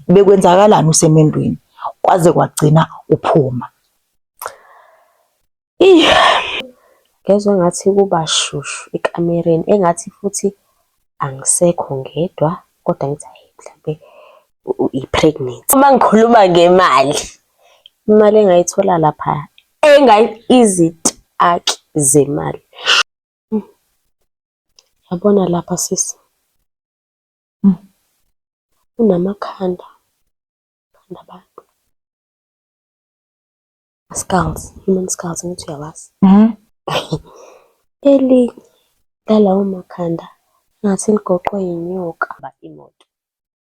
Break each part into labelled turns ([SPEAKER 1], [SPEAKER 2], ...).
[SPEAKER 1] bekwenzakalani usemendweni kwaze kwagcina uphuma?
[SPEAKER 2] Ngezwe ngathi kuba shushu ekamereni, engathi futhi angisekho ngedwa, kodwa ngithi hayi mhlambe i-pregnant. Uma ngikhuluma ngemali, imali engayithola lapha, izitaki zemali. Yabona lapha sisi, unamakhanda abantu. Skulls, human skulls, ngithi uyawazi. Lalawo makhanda ngathi ligoqwe yinyoka imoto.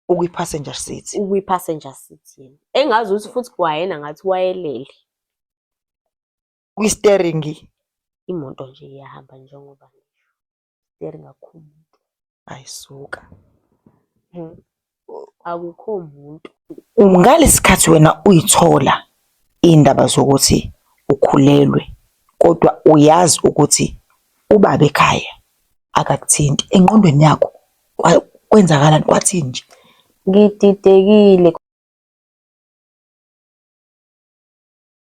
[SPEAKER 1] Ukwi-passenger seat.
[SPEAKER 2] Ukwi-passenger seat yena. Engazi ukuthi futhi kwayena ngathi wayelele.
[SPEAKER 1] Kwi-steering.
[SPEAKER 2] Imoto nje iyahamba njengoba ngisho. Steering akukho umuntu.
[SPEAKER 1] Ayisuka.
[SPEAKER 2] Akukho umuntu.
[SPEAKER 1] Ngalesikhathi wena uyithola indaba zokuthi ukhulelwe, kodwa uyazi ukuthi ubaba ekhaya akakuthinti, engqondweni yakho kwenzakalani, kwathini nje?
[SPEAKER 2] Ngididekile.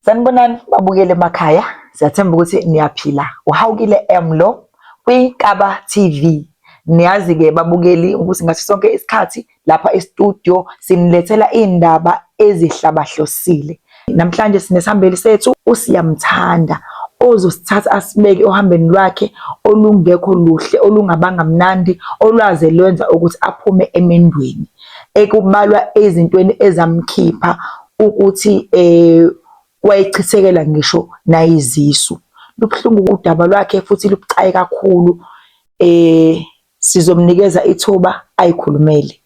[SPEAKER 1] Sanibonani babukele emakhaya, siyathemba ukuthi niyaphila. Uhawukile Emlo kwiNkaba TV. Niyazi-ke babukeli ukuthi ngathi sonke isikhathi lapha e-studio sinilethela indaba ezihlabahlosile. Namhlanje sinesihambeli sethu uSiyamthanda ozosithatha asibeke ohambeni lwakhe olungekho luhle, olungabanga mnandi, olwaze lwenza ukuthi aphume emendweni. Ekubalwa ezintweni ezamkhipha ukuthi wayichithekela ngisho nayizisu. Lubuhlungu udaba lwakhe futhi lubucayi kakhulu. Sizomnikeza ithuba ayikhulumele.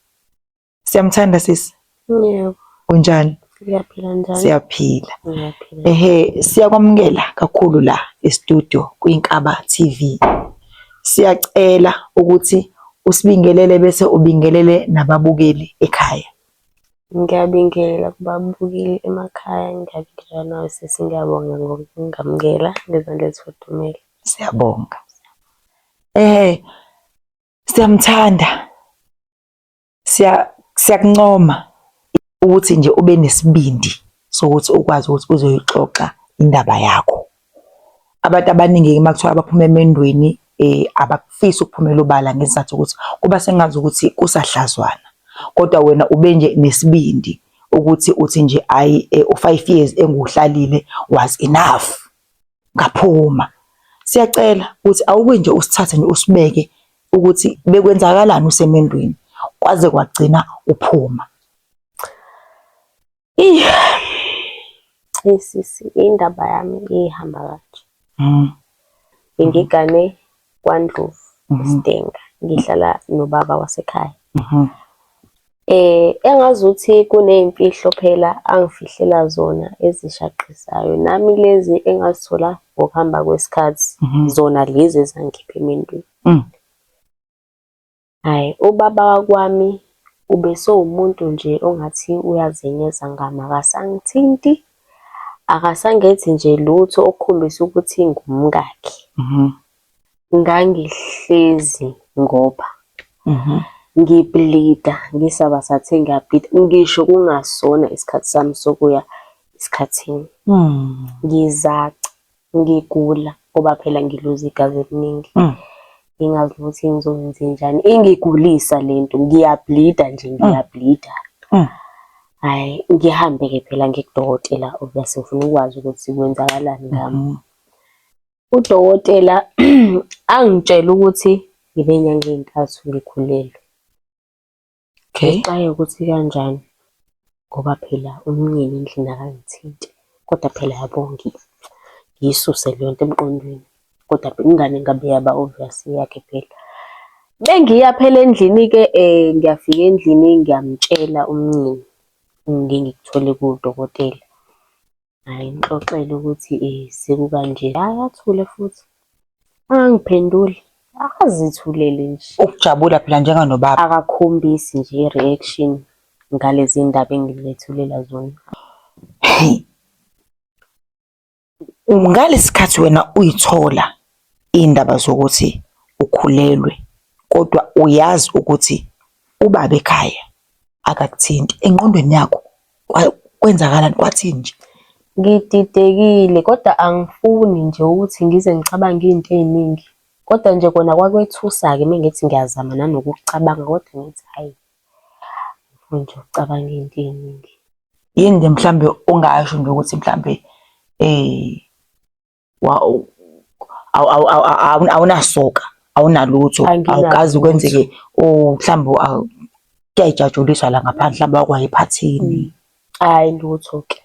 [SPEAKER 1] Siyamthanda sisi?
[SPEAKER 2] Yebo.
[SPEAKER 1] Unjani?
[SPEAKER 2] Siyaphila njani?
[SPEAKER 1] Siyaphila.
[SPEAKER 2] Siyaphila.
[SPEAKER 1] Siyakwamukela kakhulu la e-studio kwiNkaba TV. Siyacela ukuthi usibingelele bese ubingelele nababukeli ekhaya.
[SPEAKER 2] Ngiyabingelela kubabukeli emakhaya, ngiyabingelela nawe sisi, ngiyabonga ngokungamukela ngezandla ezifudumele.
[SPEAKER 1] Siyabonga. Siyamthanda. Siyakuncoma ukuthi nje ube nesibindi sokuthi ukwazi ukuthi uzoyixoxa indaba yakho. Abantu abaningi makuthiwa abaphuma emendweni abakufisi ukuphumela ubala ngesizathu ukuthi kuba sengazi ukuthi kusahlazwana. Kodwa wena ube nje nesibindi ukuthi uthi nje ayi u5 years enguhlalile was enough. Ngaphuma. Siyacela ukuthi awuke nje usithathe nje usibeke ukuthi bekwenzakalani usemendweni kwaze kwagcina uphuma.
[SPEAKER 2] Sisi, indaba yami ihamba kanje. Ngigane kwaNdlovu eStenga, ngihlala nobaba wasekhaya. Engazi ukuthi kuney'mfihlo phela angifihlela zona ezishaqisayo, nami lezi engazithola ngokuhamba kwesikhathi, zona lezi ezangikhipha emendweni. Hhayi, ubaba wakwami ubesewumuntu nje ongathi uyazenyeza ngami, akasangithinti, akasangethi nje lutho okukhombisa ukuthi ngumkakhe. Ngangihlezi ngoba ngibleeda, ngisaba sathe ngiyableeda, ngisho kungasona isikhathi sami sokuya esikhathini. Ngizaca, ngigula ngoba phela ngiluza igazi eliningi. Ngingazi ukuthi ngizokwenzenjani, ingigulisa lento, ngiyableeda nje, ngiyableeda. Hhayi, ngihambe-ke phela ngikudokotela, obviously ngifuna ukwazi ukuthi kwenzakalani ngami. Udokotela angitshela ukuthi ngibe nyanga ey'ntathu ngikhulelwe. Ngixaye ukuthi kanjani ngoba phela umnyeni endlini akangithinti, kodwa phela yabo ngiyisuse leyo nto emqondweni, kodwa ingane ngabe yaba obvious yakhe phela. Bengiya phela endlini-ke, ngiyafika endlini ngiyamtshela umnyeni ngikuthole kudokotela. Hhayi, ngixoxele ukuthi sekukanje. Hhayi, athule futhi angangiphenduli, akazithulele nje.
[SPEAKER 1] Ukujabula phela njenganobaba.
[SPEAKER 2] Akakhombisi nje i-reaction ngalezi ndaba engilethulela zona.
[SPEAKER 1] Ngalesikhathi wena uyithola indaba zokuthi ukhulelwe, kodwa uyazi ukuthi ubaba ekhaya akakuthinti engqondweni yakho kwenzakalani kwathini nje?
[SPEAKER 2] Ngididekile kodwa angifuni nje ukuthi ngize ngicabange into ey'ningi. Kodwa nje kona kwakwethusa-ke uma ngithi ngiyazama nanokukucabanga kodwa ngithi hhayi, ngifuni nje ukucabanga iy'nto ey'ningi.
[SPEAKER 1] Yini nje mhlambe ongasho nje ukuthi mhlambe awunasoka, awunalutho, awukazi kwenzeke mhlambe kuyay'jatshuliswa la ngaphandle mhlawumbe wakwayi ephathini?
[SPEAKER 2] Hhayi lutho-ke,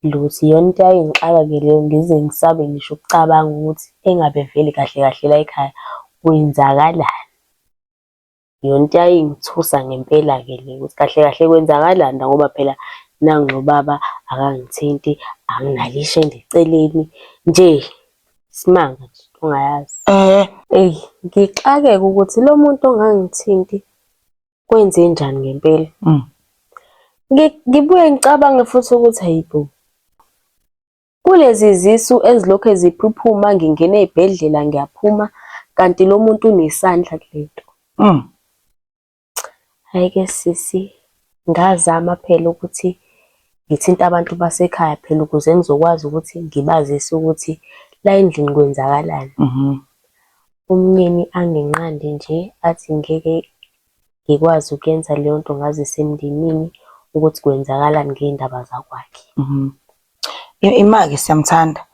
[SPEAKER 2] lutho iyona into eyayingixaka-ke leyo ngize ngisabe ngisho ukucabanga ukuthi engabe vele kahle kahle la ekhaya kwenzakalani. Iyona into eyayingithusa ngempela-ke le ukuthi kahle kahle kwenzakalani la ngoba phela nangu nobaba akangithinti, anginalishe eceleni nje isimanga nje ongayazi. Eyi ngixakeke ukuthi lo muntu ongangithinti kwenze njani ngempela. Ngibuye ngicabange futhi ukuthi hayibo, kulezi zisu ezilokhu ziphuphuma ngingena ey'bhedlela ngiyaphuma kanti lo muntu unesandla kulento. Hhayi-ke sisi, ngazama phela ukuthi ngithinte abantu basekhaya phela ukuze ngizokwazi ukuthi ngibazise ukuthi la endlini kwenzakalani. Umyeni anginqande nje athi ngeke ngikwazi ukuyenza leyo nto ngazise emndenini ukuthi kwenzakalani ngey'ndaba zakwakhe.
[SPEAKER 1] Ima-ke Siyamthanda,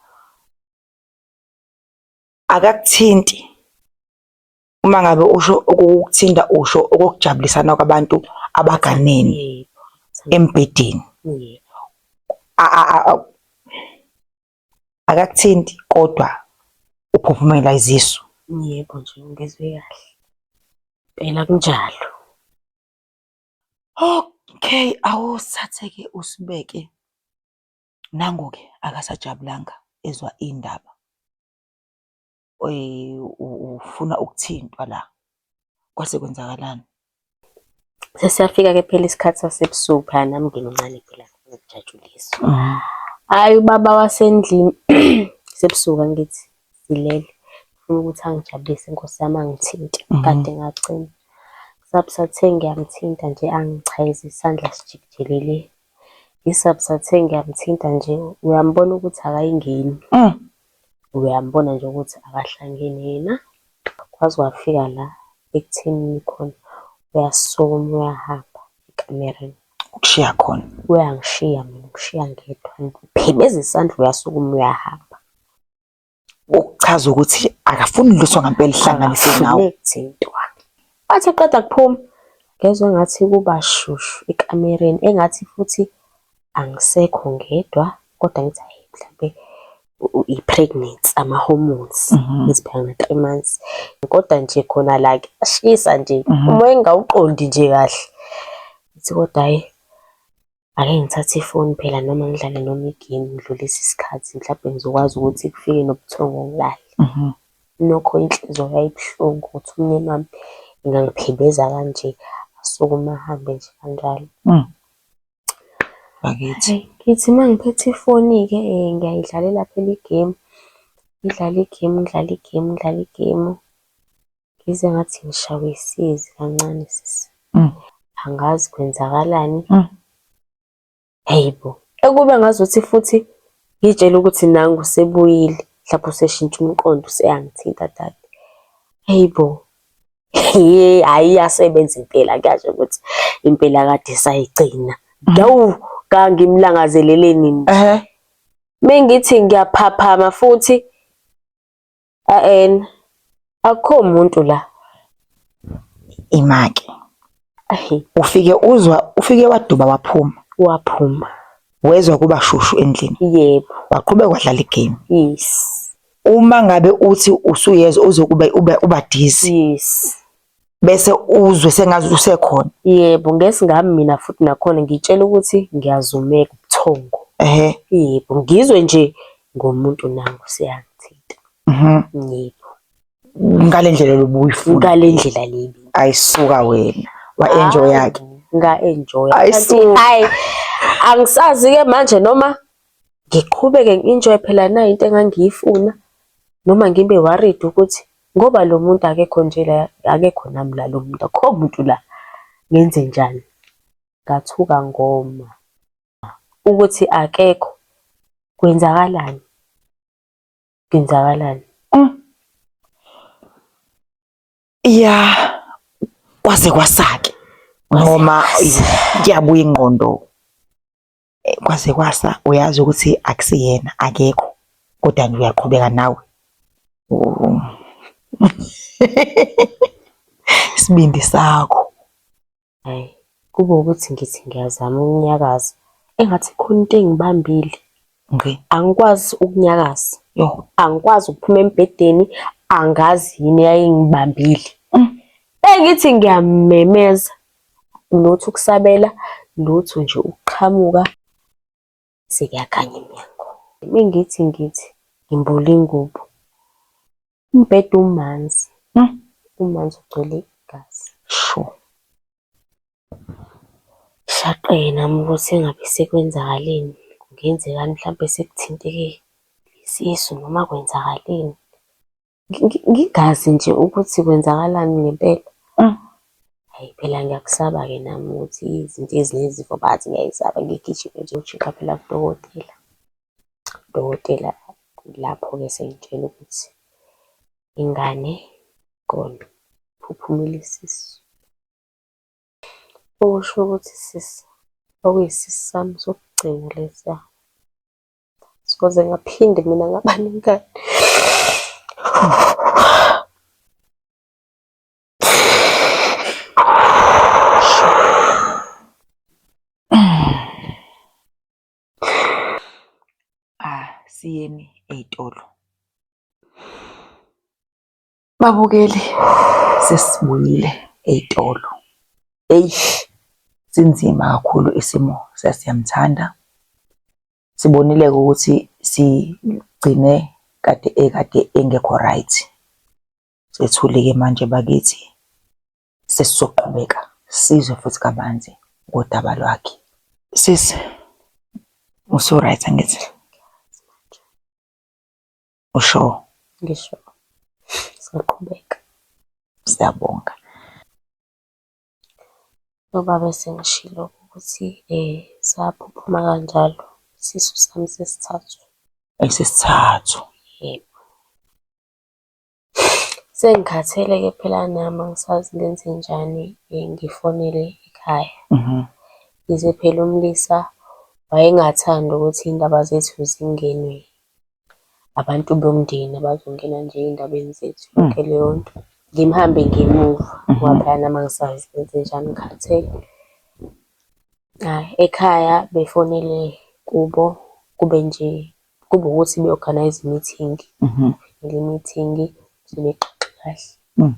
[SPEAKER 1] akakuthinti uma ngabe usho okukuthinta, usho okokujabulisana kwabantu abaganene embhedeni. Akakuthinti kodwa uphuphumela izisu.
[SPEAKER 2] Yebo nje ngizwe kahle, phela kunjalo.
[SPEAKER 1] Okay, awusathe-ke usibeke. Nangu-ke akasajabulanga ezwa iy'ndaba. Ufuna ukuthintwa la. Kwase kwenzakalani?
[SPEAKER 2] Sesiyafika-ke phela isikhathi sasebusuku phela nami ngincane phela ngokujatshulisa. Hhayi ubaba wasendlini sebusuku angithi silele. Ufuna ukuthi angijabulise inkosi yami angithinte kade ngagcina. Sathe ngiyamthinta nje angichayeze isandla sijikijelele. Sathe ngiyamthinta nje uyambona ukuthi akayingeni. Uyambona nje ukuthi akahlangene yena. Kwaze kwafika la ekuthenini khona uyasukuma uyahamba ekamereni.
[SPEAKER 1] Ukushiya khona?
[SPEAKER 2] Uyangishiya mina, ukushiya ngedwa. Ngiphebeza isandla uyasukuma uyahamba.
[SPEAKER 1] Ukuchaza ukuthi akafuni lutho ngempela ihlanganise nawe.
[SPEAKER 2] Akuthintwa. Wathi eqeda kuphuma ngezwe engathi kuba shushu ekamereni, engathi futhi angisekho ngedwa kodwa ngithi hayi mhlampe i-pregnancy, ama-hormones, ngithi phela ngina-3 months. Kodwa nje khona la kuyashisa nje umoya engawuqondi nje kahle. Ngithi kodwa hhayi ake ngithathe ifoni phela noma ngidlale noma igame ngidlulise isikhathi mhlawumbe ngizokwazi ukuthi kufike nobuthongo ngilale. Nokho inhliziyo yayibuhlungu ukuthi umyeni wami engangiphebeza kanje asukuma ahambe nje kanjalo.
[SPEAKER 1] Bakithi.
[SPEAKER 2] Ngithi uma ngiphethe ifoni-ke ngiyayidlalela phela igemu. Ngidlala igemu. Ngize ngathi ngishawe isizi kancane sisi. Angazi kwenzakalani. Hayibo. Ekube ngazuthi futhi ngitshele ukuthi nangu usebuyile. Mhlawumbe useshintsha umqondo useyangithinta dade. Hayibo. Hhayi iyasebenza impela kuyasho ukuthi impela kade sayigcina. Ngangimlangazelele nini nje. Mengithi ngiyaphaphama futhi akukho muntu la.
[SPEAKER 1] Imake. Ufike waduba waphuma.
[SPEAKER 2] Waphuma.
[SPEAKER 1] Wezwa kuba shushu endlini.
[SPEAKER 2] Yebo.
[SPEAKER 1] Waqhubeka wadlala igame.
[SPEAKER 2] Yes.
[SPEAKER 1] Uma ngabe uthi usuyezwa uzokuba uba dizzy.
[SPEAKER 2] Yes.
[SPEAKER 1] Bese uzwe sengazi usekhona.
[SPEAKER 2] Yebo, ngesingami mina futhi nakhona ngitshela ukuthi ngiyazumeka ubuthongo. Yebo, ngizwe nje ngomuntu nangu seyangithinta. Yebo.
[SPEAKER 1] Ngale ndlela lobuyifuna.
[SPEAKER 2] Ngale ndlela lebi.
[SPEAKER 1] Ayisuka wena. Wa-enjoy yakhe.
[SPEAKER 2] Nga-enjoy.
[SPEAKER 1] Ayisuka.
[SPEAKER 2] Hayi, angisazi-ke manje noma ngiqhubeke ngi-enjoy phela nayo into engangiyifuna noma ngibe worried ukuthi ngoba lo muntu akekho nje la, akekho nami la lo muntu, akukho muntu la, ngenze njani. ngathuka ngoma ukuthi akekho. Kwenzakalani? Kwenzakalani?
[SPEAKER 1] Ya kwaze kwasake noma kuyabuya ingqondo kwaze kwasa uyazi ukuthi akusiyena akekho kodwa nje uyaqhubeka nawe. Isibindi sakho.
[SPEAKER 2] Hhayi, kube ukuthi ngithi ngiyazama ukunyakaza engathi khona into engibambile. Angikwazi ukunyakaza.
[SPEAKER 1] Yo,
[SPEAKER 2] angikwazi ukuphuma embhedeni, angazi yini yayingibambile. Engithi ngiyamemeza, lutho ukusabela, lutho nje ukuqhamuka, sekuyakhanya iminyango. Mengithi ngimbula ingubo, umbhede umanzi, umanzi ugcwele igazi.
[SPEAKER 1] sure.
[SPEAKER 2] Shaqe nami ukuthi engabe sekwenzakaleni, kungenzekani mhlampe sekuthinteke isisu noma kwenzakaleni. Ngigazi nje ukuthi kwenzakalani ngempela. Hayi phela ngiyakusaba-ke nami ukuthi izinto ezinezifo bathi ngiyayisaba ngigijime nje uku-check-a phela kudokotela. Udokotela lapho-ke sengitshela ukuthi ingane kona iphuphumile isisu. Okusho ukuthi sisi, okuyisisu sami sokugcina lesiya. Soze ngaphinde mina ngaba nengane.
[SPEAKER 1] Siyeni ey'tolo. Babukeli sesibuyile ey'tolo. Sinzima kakhulu isimo sasiyamthanda. Sibonile ukuthi sigcine kade engekho right. Sethule-ke manje bakithi sesizoqhubeka sizwe futhi kabanzi ngodaba lwakhe. Sisi, usu-right angithi? Usho?
[SPEAKER 2] Ngisho. Siyaqhubeka.
[SPEAKER 1] Siyabonga.
[SPEAKER 2] Ubaba sengishilo ukuthi saphuphuma kanjalo isisu sami sesithathu.
[SPEAKER 1] Esesithathu.
[SPEAKER 2] Yebo. Sengikhathele-ke phela nami angisazi ngenze njani, ngifonele ekhaya. Yize phela umlisa wayengathandi ukuthi iy'ndaba zethu zingenwe abantu bomndeni abazongena nje ey'ndabeni zethu yonke leyo nto. Ngimhambe ngemuva ngoba phela nami angisazi ngenze njani ngikhathele. Hhayi ekhaya befonele kubo kube ukuthi be-organize i-meeting. Le meeting sebexoxe kahle.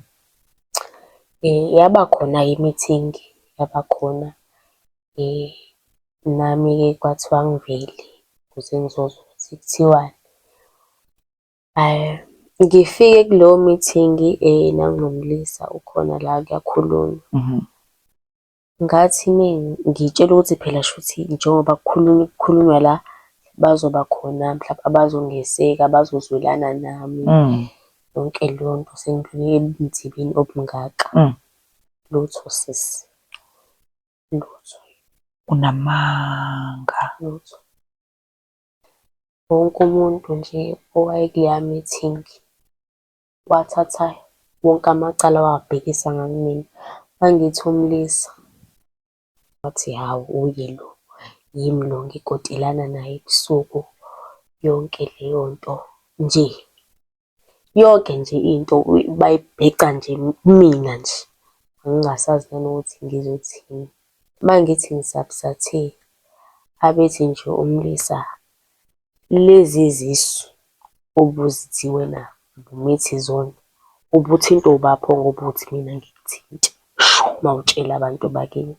[SPEAKER 2] Yaba khona i-meeting, yaba khona. Nami-ke kwathiwa ngivele ukuze ngizozwa ukuthi kuthiwani. Ngifike kulowo meeting nanginomlisa ukhona la kuyakhulunywa. Ngathi ngitshela ukuthi phela shuthi njengoba kukhulunywa la bazoba khona mhlawumbe abazongeseka abazozwelana nami. Yonke leyo nto sengidlule ebunzimeni obungaka. Lutho sisi, lutho.
[SPEAKER 1] Unamanga.
[SPEAKER 2] Lutho. Wonke umuntu nje owayekuleya meeting wathatha wonke amacala wawabhekisa ngakumina. Mangithi umlisa wathi hawu uye lo, yimi lo ngikotelana naye ebusuku. Yonke leyo nto nje, yonke nje into bayibheca nje kumina nje. Angingasazi nanokuthi ngizothini. Mangithi ngisabisathe abethi nje umlisa, lezi zisu obuzithi wena ubumithi zona ubuthinta ubapho ngoba uthi mina ngikuthinte uma utshela abantu bakini.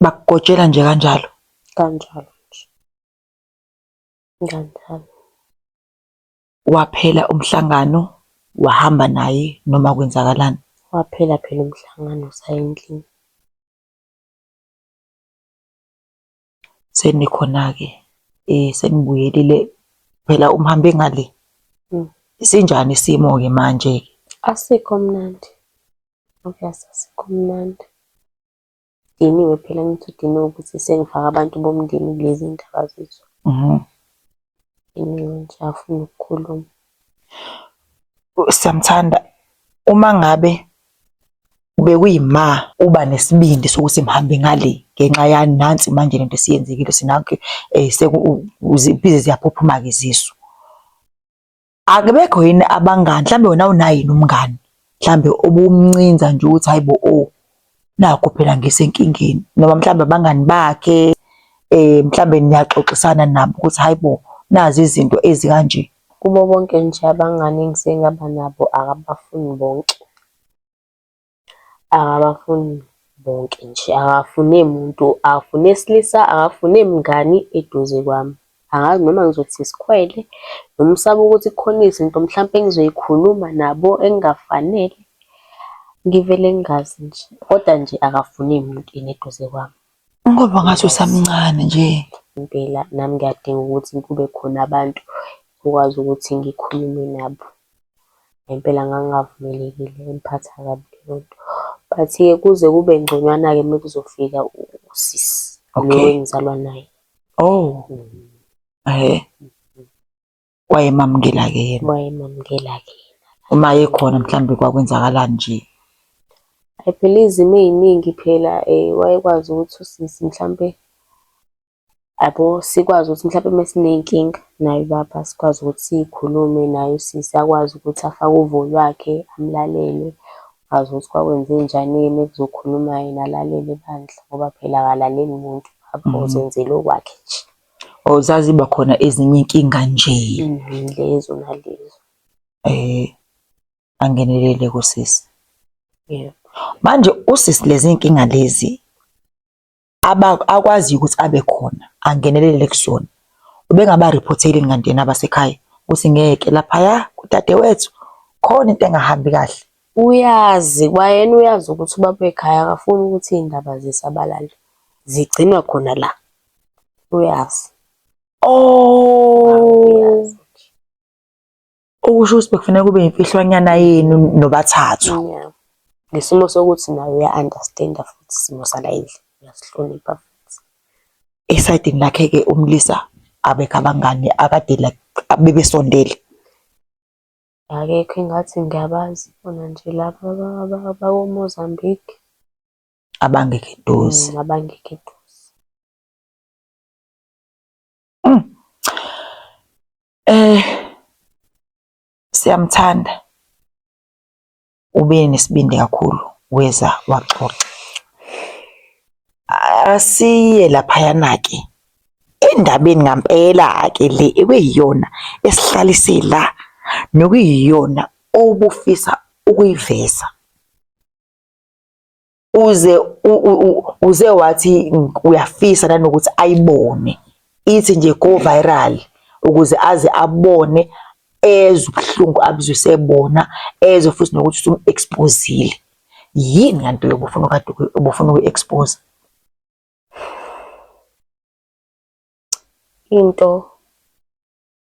[SPEAKER 1] Bakugotshela nje kanjalo.
[SPEAKER 2] Kanjalo nje. Kanjalo.
[SPEAKER 1] Waphela umhlangano wahamba naye noma kwenzakalani?
[SPEAKER 2] Waphela phela umhlangano sayendlini.
[SPEAKER 1] Senikhona-ke senibuyelile phela umhambe ngale. Sinjani isimo-ke manje-ke?
[SPEAKER 2] Asikho mnandi. Obvious asikho mnandi. Diniwe phela ngithi udiniwe ukuthi sengifaka abantu bomndeni kulezi ndaba zethu. Diniwe nje afuna ukukhuluma.
[SPEAKER 1] Siyamthanda uma ngabe bekuyima uba nesibindi sokuthi mhambe ngale ngenxa yani nansi manje lento siyenzekile sinakho bize ziyaphuphuma-ke izisu. Akubekho yini abangani mhlambe wena unayo yini umngani mhlambe obumncinza nje ukuthi hayibo nakho phela ngisenkingeni noma mhlambe abangani bakhe mhlambe niyaxoxisana nabo ukuthi hayibo nazi izinto ezikanje.
[SPEAKER 2] Kubo bonke nje abangani engisengaba nabo akabafuni bonke. Akabafuni bonke nje, akafune muntu, akafune silisa, akafune mngani eduze kwami. Angazi noma ngizothi isikhwele noma usaba ukuthi kukhona izinto mhlampe engizoyikhuluma nabo engafanele. Ngivele ngingazi nje, kodwa nje akafune muntu eduze kwami.
[SPEAKER 1] Ngoba ngathi usamncane nje.
[SPEAKER 2] Impela nami ngiyadinga ukuthi kube khona abantu ukwazi ukuthi ngikhulume nabo. Impela ngangavumelekile ngiphatha kabi leyo nto. But-ke kuze kube ngconywana-ke uma kuzofika usisi lo engizalwa naye.
[SPEAKER 1] Wayemamukela-ke yena.
[SPEAKER 2] Wayemamukela-ke yena.
[SPEAKER 1] Uma ekhona mhlambe kwakwenzakalani nje.
[SPEAKER 2] Hayi phela izimo ey'ningi phela wayekwazi ukuthi usisi mhlampe yabo sikwazi ukuthi mhlampe uma siney'nkinga naye baba sikwazi ukuthi siyikhulume naye usisi akwazi ukuthi afake uvo lwakhe amlalele. Akwazi ukuthi kwakwenzenjani uma kuzokhuluma yena alalele bandla ngoba phela akalaleli muntu uzenzele okwakhe nje.
[SPEAKER 1] Zaziba khona ezinye inkinga nje.
[SPEAKER 2] Lezo nalezo.
[SPEAKER 1] Angenelele kusisi.
[SPEAKER 2] Yebo.
[SPEAKER 1] Manje usisi lezi inkinga lezi akwazi ukuthi abe khona angenelele kusona. Ubengaba reporteli kanti yena abasekhaya ukuthi ngeke lapha kudadewethu khona into engahambi kahle.
[SPEAKER 2] Uyazi kwayena uyazi ukuthi ubaba ekhaya akafuni ukuthi iy'ndaba zisabalale zigcinwa khona la. Uyazi. Uyazi.
[SPEAKER 1] Okusho ukuthi bekufanele kube imfihlwanyana yenu nobathathu.
[SPEAKER 2] Ngesimo sokuthi nawe uya-understand-a futhi isimo sala endlini uyasihlonipha futhi.
[SPEAKER 1] Esayidini lakhe-ke umlisa abekho abangani akade bebesondele.
[SPEAKER 2] Akekho engathi ngiyabazi bona nje laba bako-Mozambique.
[SPEAKER 1] Abangekho eduze.
[SPEAKER 2] Abangekho eduze.
[SPEAKER 1] Siyamthanda. Ube nesibindi kakhulu weza waxoxa. Asiye laphayana-ke endabeni ngampela-ke le ekuyiyona esihlalise la nokuyiyona obufisa ukuyiveza. Uze wathi uyafisa nanokuthi ayibone ithi nje go viral ukuze aze abone ezwe ubuhlungu abuzusebona ezwe futhi nokuthi usumu-expose-ile. Yini kanti ubufuna uku-expose?
[SPEAKER 2] Into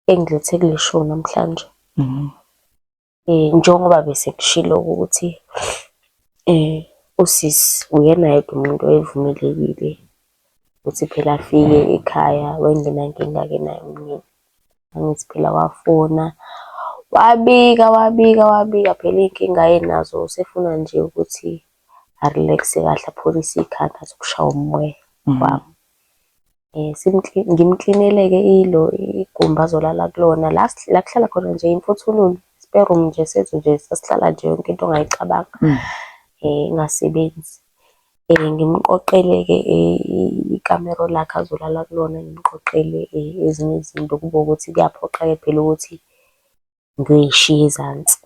[SPEAKER 2] engilethe kule show namhlanje njengoba bese kushilo ukuthi usisi uyena yedwa umuntu oyevumelekile ukuthi phela afike ekhaya wengenankinga-ke naye umnyeni. Angithi phela wafona wabika phela iy'nkinga ayenazo usefuna nje ukuthi a-relax-e kahle apholise ikhanda athi ukushaya umoya wami. Ngimklinele-ke igumbi azolala kulona la kuhlala khona nje imfuthululo, spare room nje sethu nje sasihlala nje yonke into ongayicabanga ingasebenzi. Ngimqoqele-ke ikamero lakhe azolala kulona, ngimqoqele ezinye izinto kube ukuthi kuyaphoqa-ke phela ukuthi ngiyoy'shiya ezansi.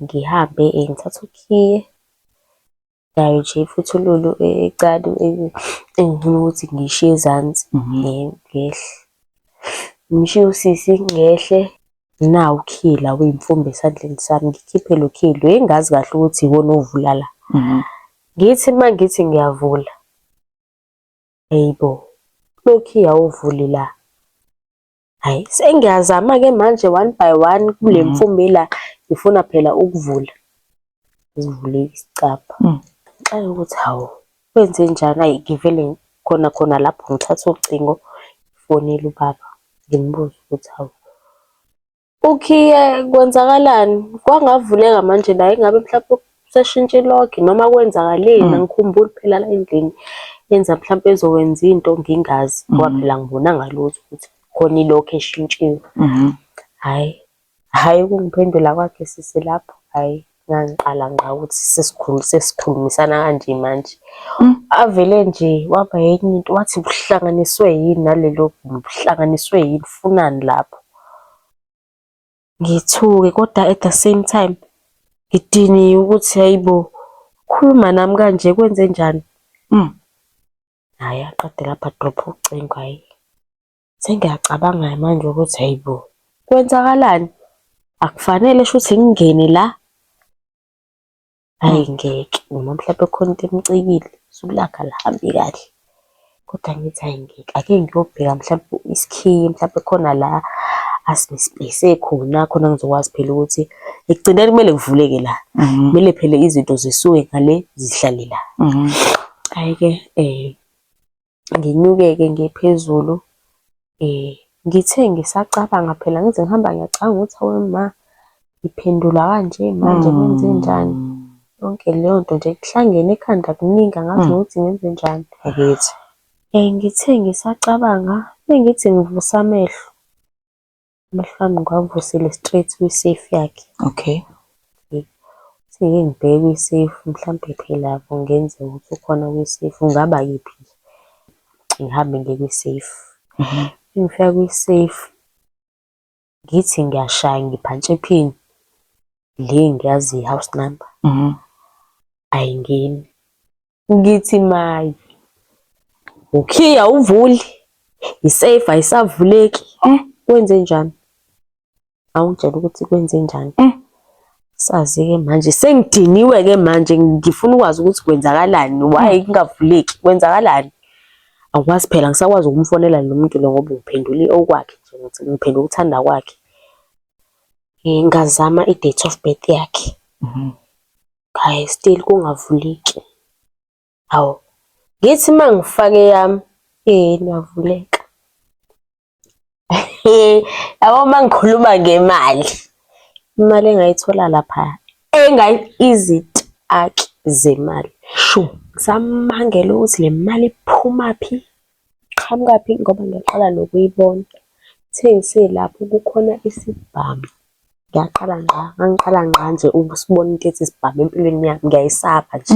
[SPEAKER 2] Ngihambe ngithathe ukhiye nayo nje imfuthululu ecane engifuna ukuthi ngiyishiye ezansi ngehle. Ngishiye usisi ngehle nawu ukhiye la wey'mfumbe esandleni sami ngikhiphe lo khiye lo engazi kahle ukuthi iwona ovula la. Ngithi uma ngithi ngiyavula eyibo lo khiye awuvuli la. Hhayi, sengiyazama-ke manje one by one kule mfumbi la, ngifuna phela ukuvula. Ngivule isicabha. Ngixake ukuthi hawu, kwenze njani? Hhayi, ngivele khona lapho ngithatha ucingo, ngifonele ubaba, ngimbuze ukuthi hawu, ukhiye kwenzakalani? Kwangavuleka manje la, ingabe mhlawumbe seshintshe ilokhi noma kwenzakaleni? Angikhumbuli phela la endlini yenza mhlawumbe ezokwenza into ngingazi ngoba phela angibonanga lutho ukuthi khona ilokhi eshintshiwe. Hhayi ukungiphendula kwakhe sisi lapho, hhayi ngangiqala ngqa ukuthi sesikhulumisana kanje manje. Avele nje waba yenye into, wathi kuhlanganiswe yini nalelo gumbi, kuhlanganiswe yini, ufunani lapho? Ngithuke kodwa at the same time ngidiniwe ukuthi hayibo, khuluma nami kanje kwenze njani? Hhayi aqede lapha adropha ucingo. Hhayi sengiyacabanga manje ukuthi hayibo, kwenzakalani? Akufanele shuthi ngingene la? Hhayi ngeke, noma mhlawumbe khona into emcikile, usuku lakhe alihambi kahle. Kodwa ngithi hhayi ngeke, ake ngiyobheka mhlawumbe isikhiye, mhlawumbe khona la asinispace khona ngizokwazi phela ukuthi ekugcineni kumele kuvuleke la. Kumele phela izinto zisuke ngale zihlale la. Hhayi-ke nginyuke-ke ngiye phezulu. Ngithe ngisacabanga phela ngize ngihamba ngiyacabanga ukuthi hawe ma, ngiphendula kanje manje kwenze njani? Yonke leyo nto nje kuhlangene ekhanda kuningi, angazi nokuthi ngenze njani. Akithi ngithe ngisacabanga mengithi ngivusa amehlo ami ngiwavusile straight kwi-safe yakhe.
[SPEAKER 1] Okay.
[SPEAKER 2] Ngike ngibheke kwi-safe mhlampe phela kungenzeka ukuthi ukhona kwi-safe, kungaba yiphi? Ngihambe ngiye kwi-safe. Ngifika kwi-safe ngithi ngiyashaya ngiphantshi ephini le ngiyazi i-house number. Ayingeni. Ngithi mayi, ukhiye awuvuli, i-safe ayisavuleki. Kwenze njani? Awungitshela ukuthi kwenze njani? Sazi-ke manje sengidiniwe-ke manje ngifuna ukwazi ukuthi kwenzakalani, why kungavuleki, kwenzakalani? Akwazi phela ngisakwazi ukumfonela lo muntu lo ngoba ngiphendule okwakhe nje ukuthi ngiphendula ukuthanda kwakhe. Ngazama i-date of birth yakhe. Hhayi still kungavuleki. Hawu ngithi uma ngifake yami iyavuleka. Yabo uma ngikhuluma ngemali, imali engayithola lapha izitaki zemali. Ngisamangela ukuthi le mali iphumaphi, iqhamukaphi ngoba ngiyaqala nokuyibona. Sengiselapho kukhona isibhamu. Ngangiqala ngqa nje ukusibona into ethi isibhamu empilweni yami, ngiyayisaba nje.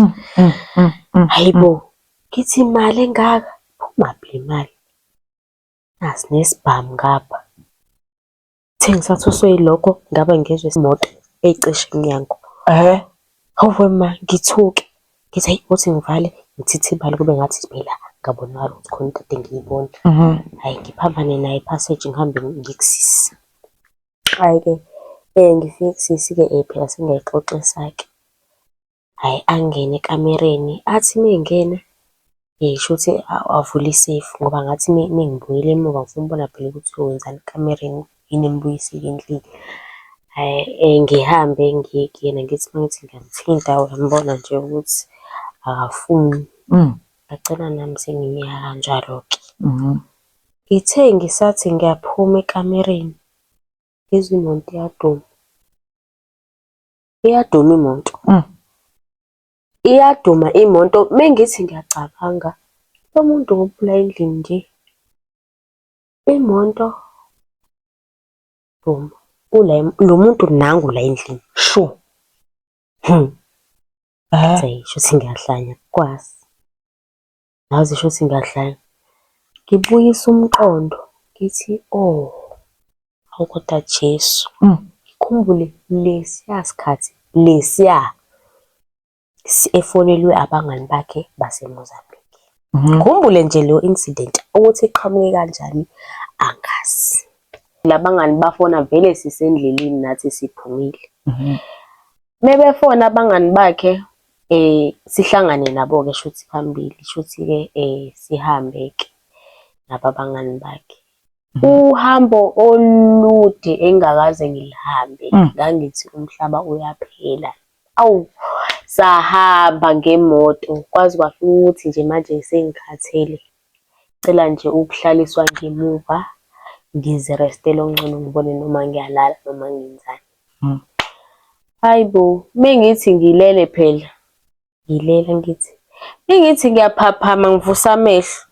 [SPEAKER 2] Hayibo, ngithi imali engaka, iphumaphi le mali? Nasi nesibhamu ngapha. Ngisathuswe yilokho ngabe ngezwe imoto eyicishe emnyango. Hawe ma, ngithuke. Ngithi hayi ukuthi ngivale, ngithithe ibala kube ngathi phela ngabonakala ukuthi khona into ade ngiyibona. Hhayi ngiphambane naye iphasseji ngihambe ngikusisi. Hhayi-ke ngifike kusisi-ke phela sengiyayixoxisa-ke. Hhayi angene ekamereni, athi mengena shuthi avule isafe ngoba ngathi mengibuyela emuva ngifuna ukubona phela ukuthi uyokwenzani ekamereni, yini embuyisile endlini. Hhayi ngihambe ngiye kuyena ngithi mangithi ngiyamthinta uyambona nje ukuthi akafuni. Ngagcina nami sengimeya kanjalo-ke. Ngithe ngisathi ngiyaphuma ekamereni ngizwe imoto iyaduma. Iyaduma imoto. Iyaduma imoto mengithi ngiyacabanga lo muntu ngophula endlini nje. Imoto boom, lo muntu nangu la endlini. Sure. Shuthi ngiyahlanya kwazi. Yazi shuthi ngiyahlanya. Ngibuyisa umqondo ngithi hawu kodwa Jesu. Ngikhumbule lesiya sikhathi lesiya efonelwe abangani bakhe base-Mozambique. Ngikhumbule nje leyo incident ukuthi iqhamuke kanjani angazi. Labangani bafona vele sisendleleni nathi siphumile. Mebefona abangani bakhe sihlangane nabo-ke shuthi phambili, shuthi-ke sihambe-ke nabo abangani bakhe. Uhambo olude engakaze ngilihambe, ngangithi umhlaba uyaphela. Awu, sahamba ngemoto kwaze kwafika ukuthi nje manje sengikhathele. Cela nje ukuhlaliswa ngemuva, ngizirestele ongcono ngibone noma ngiyalala noma ngenzani. Hayi bo, mengithi ngilele phela, ngilela ngithi. Mengithi ngiyaphaphama ngivusa amehlo.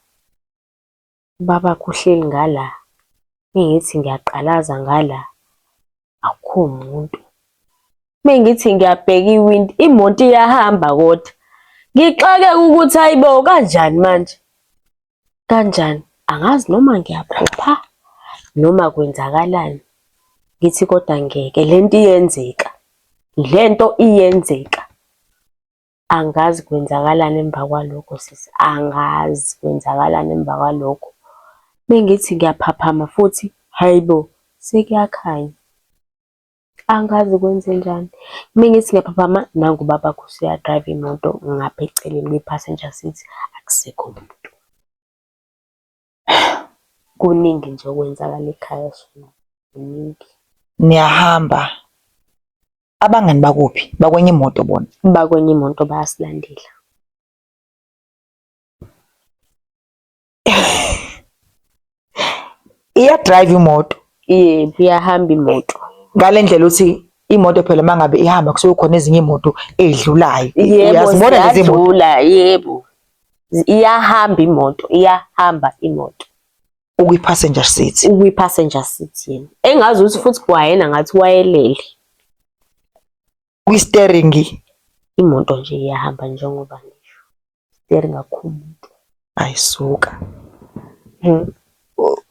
[SPEAKER 2] Ubaba kuhleli ngala. Mengithi ngiyaqalaza ngala. Akukho umuntu. Mengithi ngiyabheka iwindi, imoto iyahamba kodwa. Ngixakeka ukuthi hayibo kanjani manje? Kanjani? Angazi noma ngiyaphupha noma kwenzakalani. Ngithi kodwa ngeke lento iyenzeka. Lento iyenzeka. Angazi kwenzakalani emva kwalokho sisi. Angazi kwenzakalani emva kwalokho. Mengithi ngiyaphaphama futhi hayibo sekuyakhanya. Angazi kwenzenjani. Mengithi ngiyaphaphama nangu ubaba useyadrayiva imoto ngapha eceleni kwi-passenger seat akusekho umuntu. Kuningi nje okwenzakala ekhaya sona. Kuningi.
[SPEAKER 1] Niyahamba. Abangani bakuphi? Bakwenye imoto bona.
[SPEAKER 2] Bakwenye imoto bayasilandela.
[SPEAKER 1] Iyadrive imoto.
[SPEAKER 2] Yebo, iyahamba imoto.
[SPEAKER 1] Ngale ndlela uthi imoto phela mangabe ihamba kusuke khona ezinye imoto ezidlulayo.
[SPEAKER 2] Yebo,
[SPEAKER 1] Uyazibona lezi moto.
[SPEAKER 2] ziyadlula, yebo. Iyahamba imoto, iyahamba imoto.
[SPEAKER 1] Ukwi-passenger seat.
[SPEAKER 2] Ukwi-passenger seat yena. Engazi ukuthi futhi kwayena ngathi wayelele.
[SPEAKER 1] Kwi-steering.
[SPEAKER 2] Imoto nje iyahamba njengoba ngisho. Steering akukho umuntu.
[SPEAKER 1] Ayisuka.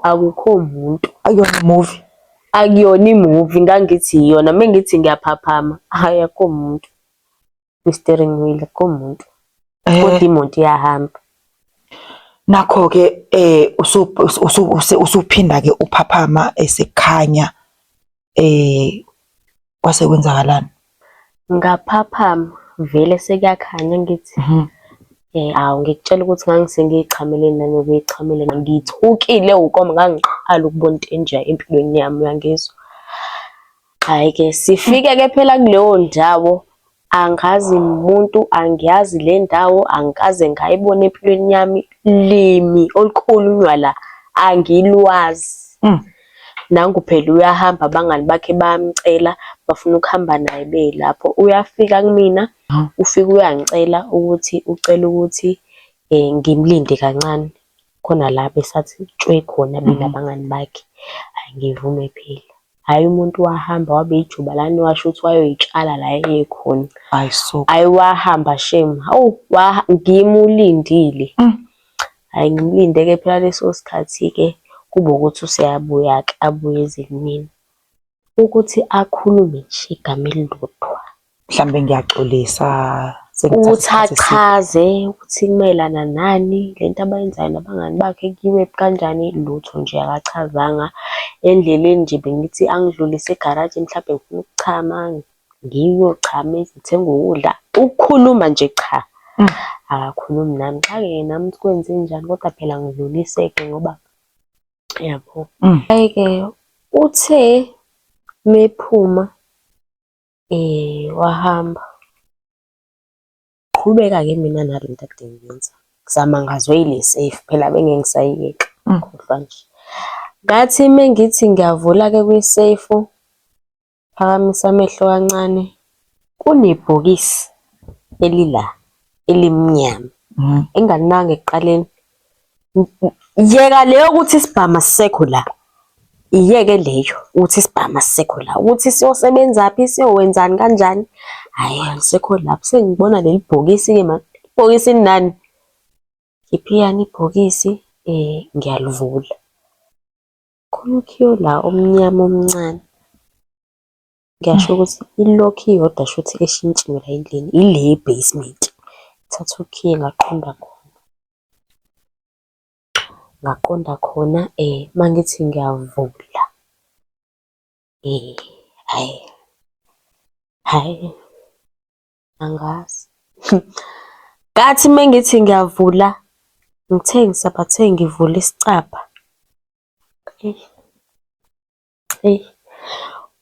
[SPEAKER 2] Akukho umuntu.
[SPEAKER 1] Akuyona movie.
[SPEAKER 2] Akuyona imovie ngangithi iyona. Mengithi ngiyaphaphama, hayi akukho umuntu. Kwi-steering wheel akukho umuntu. Kodwa imoto iyahamba.
[SPEAKER 1] Nakho-ke usuphinda ke uphaphama esekukhanya kwase kwenzakalani?
[SPEAKER 2] Ngaphaphama vele sekuyakhanya ngithi awu ngikutshela ukuthi ngangisengiyichamele nanokuyichamele ngithukile ukoma ngangiqala ukubona into enje empilweni yami uyangizwa. Hayi ke sifike ke phela kuleyo ndawo angazi umuntu angiyazi le ndawo angikaze ngayibona empilweni yami limi olukhulunywa la angilwazi. Nangu phela uyahamba abangani bakhe bayamcela bafuna ukuhamba naye belapho uyafika kumina ufika uyangicela ukuthi ucela ukuthi ngimlinde kancane khona la besathi tshwe khona mina abangani bakhe. Hayi ngivume phela. Hayi umuntu wahamba wabe ijubalani washo ukuthi wayoyitshala la ekhona.
[SPEAKER 1] Ayisuka.
[SPEAKER 2] Hayi wahamba shame. Hawu ngimulindile. Hayi ngimlinde ke phela leso sikhathi ke kube ukuthi useyabuya ke abuye ezimini ukuthi akhulume nje igama elilodwa.
[SPEAKER 1] Mhlambe ngiyaxolisa
[SPEAKER 2] Ukuthi achaze ukuthi kumelana nani lento abayenzayo nabangani bakhe kiwe kanjani lutho nje akachazanga. Endleleni nje bengithi angidlulise egaraji mhlawumbe ngifuna ukuchama ngiyochama ngithenga ukudla ukukhuluma nje cha. Akakhulumi nami cha-ke nami kwenze njani kodwa phela ngidluliseke ngoba yabo. Hayi-ke uthe mephuma wahamba. Qhubeka-ke mina nale nto akade ngiyenza ngizama ngazwe ile safe phela bengeke ngisayiyeka khohlwa nje. Ngathi mengithi ngiyavula-ke kwi-safe phakamisa amehlo kancane kunebhokisi elila elimnyama engalinanga ekuqaleni. Yeka leyo ukuthi isibhamu asisekho la. Iyeke leyo ukuthi isibhamu asisekho la ukuthi siyosebenzaphi siyowenzani kanjani. Hayi angisekho lapho sengibona leli bhokisi-ke manje. Ibhokisi nani? Ngiphiyani ibhokisi ngiyalivula. Khona ukhiyo la omnyama omncane. Ngiyasho ukuthi ilokhi iyodwa shuthi eshintshiwe la endlini ile basement. Thatha ukhiye ngaqonda khona mangithi ngiyavula hayi angazi. Ngathi mengithi ngiyavula ngithe ngisabathe ngivula isicapha Eyi,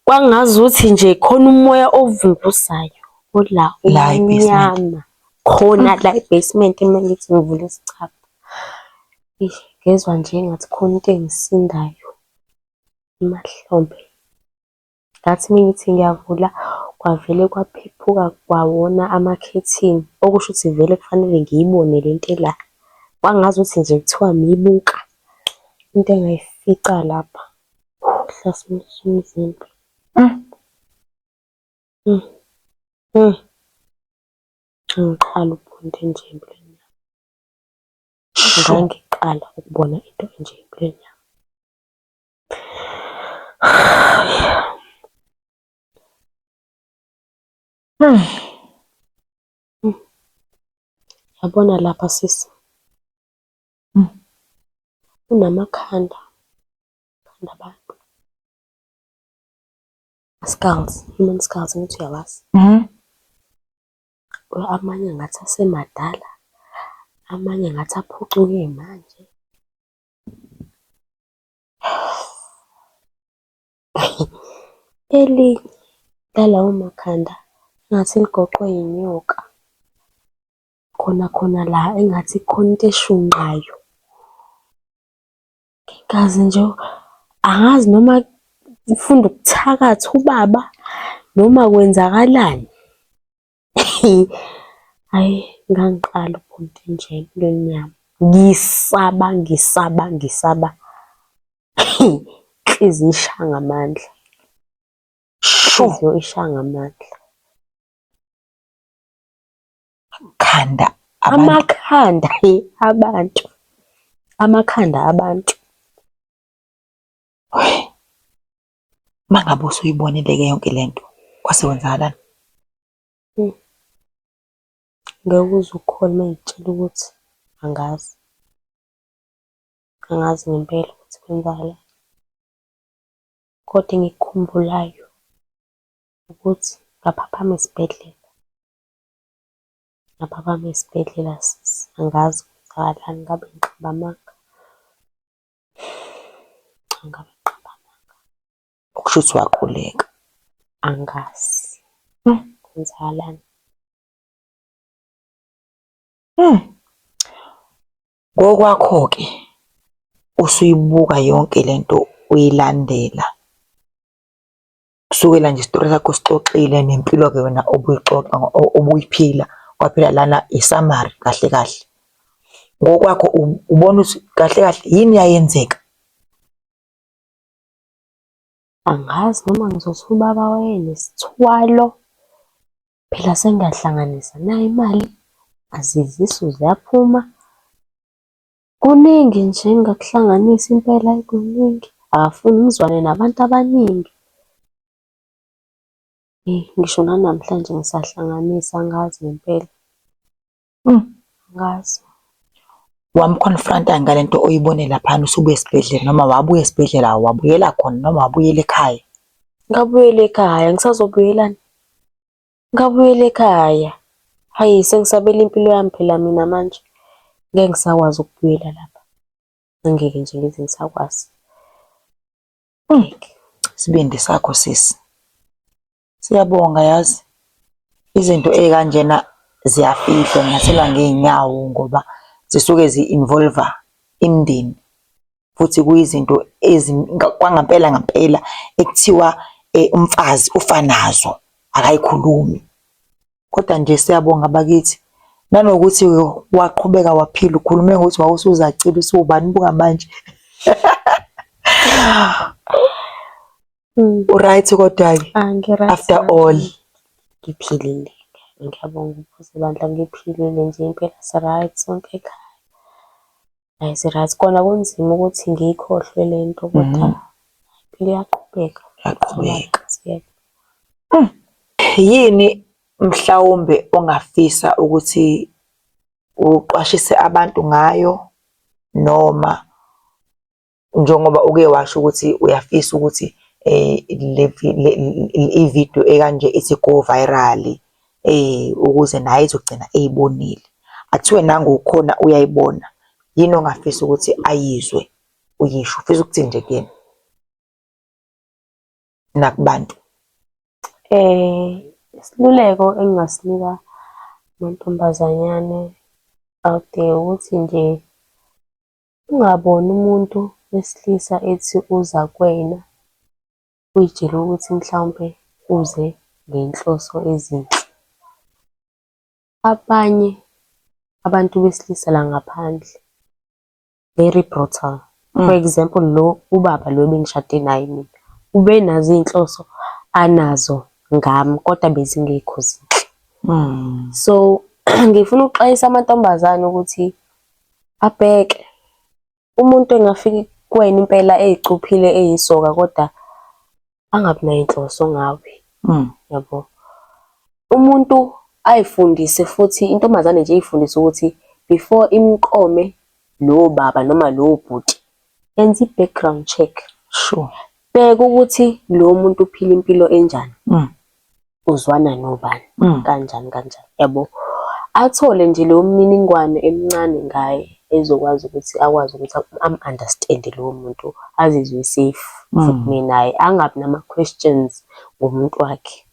[SPEAKER 2] kwangazuthi nje khona umoya ovunguzayo ola
[SPEAKER 1] La e-basement.
[SPEAKER 2] umnyama khona la e-basement uma ngithi ngivula isicaba. Ngezwa nje engathi khona into engisindayo emahlombe. Ngathi uma ngithi ngiyavula kwavele kwaphephuka kwawona amakhethini, okusho ukuthi vele kufanele ngiyibone le nto ela. Kwangazuthi nje kuthiwa mibuka into engayifica lapha. Hlasimisa umzimba. Angiqala ukubona into enje empilweni yami. Ngangiqala ukubona into enje empilweni yami. Yabona lapha sisi, kunamakhanda abantu. Skulls, human skulls, ngithi uyawazi. Amanye ngathi asemadala, amanye ngathi aphucuke manje. Elinye lalawo makhanda engathi ligoqwe yinyoka. Khona la engathi khona into eshunqayo. Ngingazi nje, angazi noma ufunda ukuthakatha ubaba noma kwenzakalani. Hhayi, ngangiqala ukubona into enje empilweni yami. Ngisaba. Inhliziyo ishaya ngamandla. Inhliziyo ishaya ngamandla. Amakhanda abantu. Amakhanda abantu.
[SPEAKER 1] Uma ngabe usuyibonile-ke yonke lento, kwase kwenzakalani?
[SPEAKER 2] Ngeke uze ukhole uma ngitshela ukuthi angazi. Angazi ngempela ukuthi kwenzakalani. Kodwa engikukhumbulayo ukuthi ngaphaphama esibhedlela. Ngaphaphama esibhedlela sisi, angazi kwenzakalani, ngabe ngiqamba amanga. Angabe ngiqamba amanga.
[SPEAKER 1] Okusho ukuthi waquleka.
[SPEAKER 2] Angazi. Kwenzakalani.
[SPEAKER 1] Ngokwakho-ke usuyibuka yonke lento uyilandela. Kusukela nje isitori sakho sixoxile nempilo-ke wena obuyixoxa obuyiphila kwaphela lana i-summary kahle kahle. Ngokwakho ubona ukuthi kahle kahle yini yayenzeka?
[SPEAKER 2] Angazi noma ngizothi ubaba wayenesithwalo. Phela sengiyahlanganisa nayo imali. Azizisu ziyaphuma. Kuningi nje engingakuhlanganisa impela kuningi. Akafuni ngizwane nabantu abaningi. Ngisho nanamhlanje ngisahlanganisa angazi ngempela. Angazi.
[SPEAKER 1] Wamconfront-a ngalento oyibone laphana usubuya esibhedlela noma wabuya esibhedlela wabuyela khona noma wabuyela ekhaya?
[SPEAKER 2] Ngabuyela ekhaya, ngisazobuyelani? Ngabuyela ekhaya. Hayi, sengisabela impilo yami phela mina manje. Ngeke ngisakwazi ukubuyela lapha. Angeke nje ngize ngisakwazi.
[SPEAKER 1] Isibindi sakho sisi. Siyabonga yazi. Izinto ey'kanjena ziyafihlwa ngingathelwa ngey'nyawo ngoba zisuke zi-involve imindeni. Futhi kuyizinto kwangampela ngampela ekuthiwa umfazi ufa nazo akayikhulumi. Kodwa nje siyabonga bakithi. Nanokuthi waqhubeka waphila ukhulume ngokuthi wawusuzacila usuwubani buka manje. U-right kodwa-ke after all.
[SPEAKER 2] Ngiphilile. Ngiyabonga uphuze bandla ngiphilile nje impela si-right sonke ekhaya. Hayi si-right. Kona kunzima ukuthi ngiyikhohlwe le nto kodwa impilo iyaqhubeka.
[SPEAKER 1] Yaqhubeka. Yini mhlawumbe ongafisa ukuthi uqwashise abantu ngayo noma njengoba uke washo ukuthi uyafisa ukuthi i-video ekanje ithi go viral ukuze naye izogcina eyibonile. Athiwe nangokhona uyayibona. Yini ongafisa ukuthi ayizwe uyisho? Ufisa ukuthini nje kuyena? nakubantu?
[SPEAKER 2] Isiluleko engingasinika amantombazanyane out there ukuthi nje ungaboni umuntu wesilisa ethi uza kuwena uyitshela ukuthi mhlawumpe uze ngenhloso ezinhle. Abanye abantu besilisa la ngaphandle very brutal. For example, lo ubaba lo bengishade naye mina ube nazo iy'nhloso anazo ngami kodwa bezingekho zinhle. So ngifuna ukuxwayisa amantombazane ukuthi abheke umuntu engafika kuwena impela eyicuphile eyisoka kodwa angabi nayo inhloso ngawe. Yabo, umuntu ayifundise futhi intombazane nje ayifundise ukuthi before imqome lo baba noma lo bhuti yenza i-background check.
[SPEAKER 1] Sure.
[SPEAKER 2] Bheka ukuthi lo muntu uphila impilo enjani, uzwana nobani, kanjani kanjani, yabo. Athole nje leyo mniningwane emincane ngaye ezokwazi ukuthi akwazi ukuthi am-understand lowo muntu, azizwe safe futhi naye angabi nama-questions ngomuntu wakhe.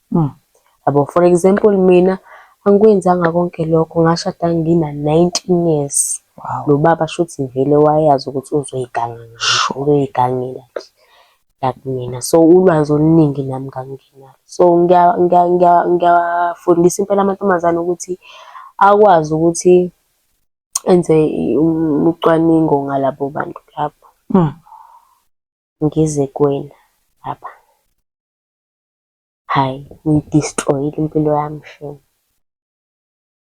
[SPEAKER 2] Yabo, for example mina angikwenzanga konke lokho, ngashada ngina-19 years.
[SPEAKER 1] Wow.
[SPEAKER 2] Lo baba shuthi vele wayazi ukuthi uzoyiganga uzoyigangela kumina. So ulwazi oluningi nami nganginalo. So ngiyafundisa impela amantombazane ukuthi akwazi ukuthi enze ucwaningo ngalabo bantu lapho. Ngize kuwena lapha, hayi ngiyidestroyile impilo yami shame.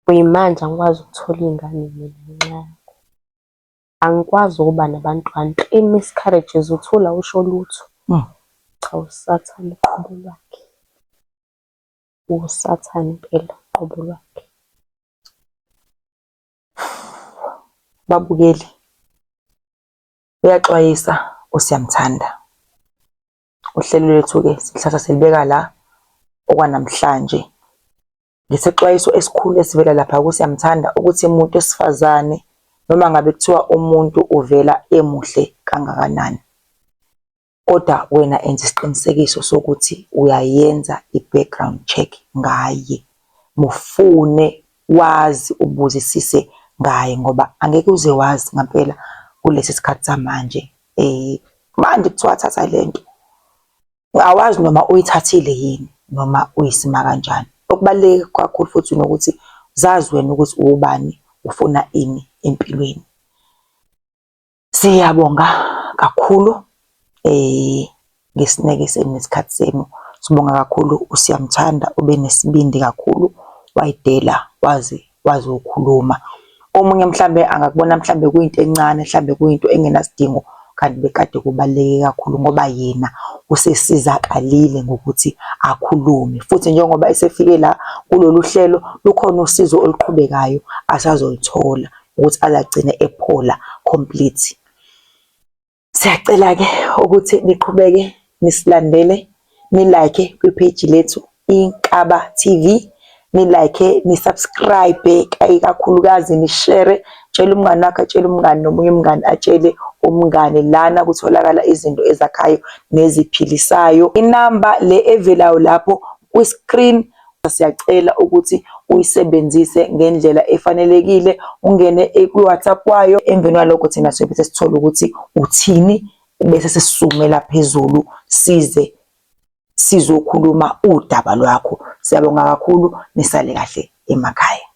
[SPEAKER 2] Kuyimanje angikwazi ukuthola iy'ngane mina ngenxa yakho. Angikwazi ukuba nabantwana. 3 miscarriages uthula awusho lutho. Cha, usathane uqobo lwakhe. Usathane impela uqobo lwakhe.
[SPEAKER 1] Babukeli, uyaxwayisa uSiyamthanda. Uhlelo lwethu-ke silithatha silibeka la okwanamhlanje. Ngesexwayiso esikhulu esivela lapha kuSiyamthanda ukuthi umuntu wesifazane noma ngabe kuthiwa umuntu uvela emuhle kangakanani, kodwa wena enza isiqinisekiso sokuthi uyayenza i-background check ngaye. Mufune wazi ubuzisise ngaye ngoba angeke uze wazi ngempela kulesi sikhathi samanje. Manje kuthiwa thatha lento, awazi noma uyithathile yini noma uyisima kanjani. Okubaluleke kakhulu futhi nokuthi zazi wena ukuthi ubani, ufuna ini empilweni. Siyabonga kakhulu ngesineke senu nesikhathi senu. Sibonga kakhulu uSiyamthanda, ube nesibindi kakhulu, wayidela wazi ukukhuluma. Omunye mhlambe angakubona mhlambe kuyinto encane, mhlambe kuyinto engenasidingo, kanti bekade kubaluleke kakhulu ngoba yena usesizakalile ngokuthi akhulume. Futhi njengoba esefike la kulolu hlelo lukhona usizo oluqhubekayo asazolithola ukuthi azagcine ephola complete. Siyacela-ke ukuthi niqhubeke nisilandele, ni-like kwipage lethu Inkaba TV, ni-like, ni-subscribe kakhulukazi, ni-share, tshela umngane wakho, atshele umngane, nomunye umngane atshele umngane. Lana kutholakala izinto ezakhayo neziphilisayo. Inamba le evelayo lapho kwi-screen, siyacela ukuthi uyisebenzise ngendlela efanelekile, ungene ku-WhatsApp wayo. Emveni kwalokho thina sobe sesithola ukuthi uthini bese sisumela phezulu size sizokhuluma udaba lwakho. Siyabonga kakhulu, nisale kahle emakhaya.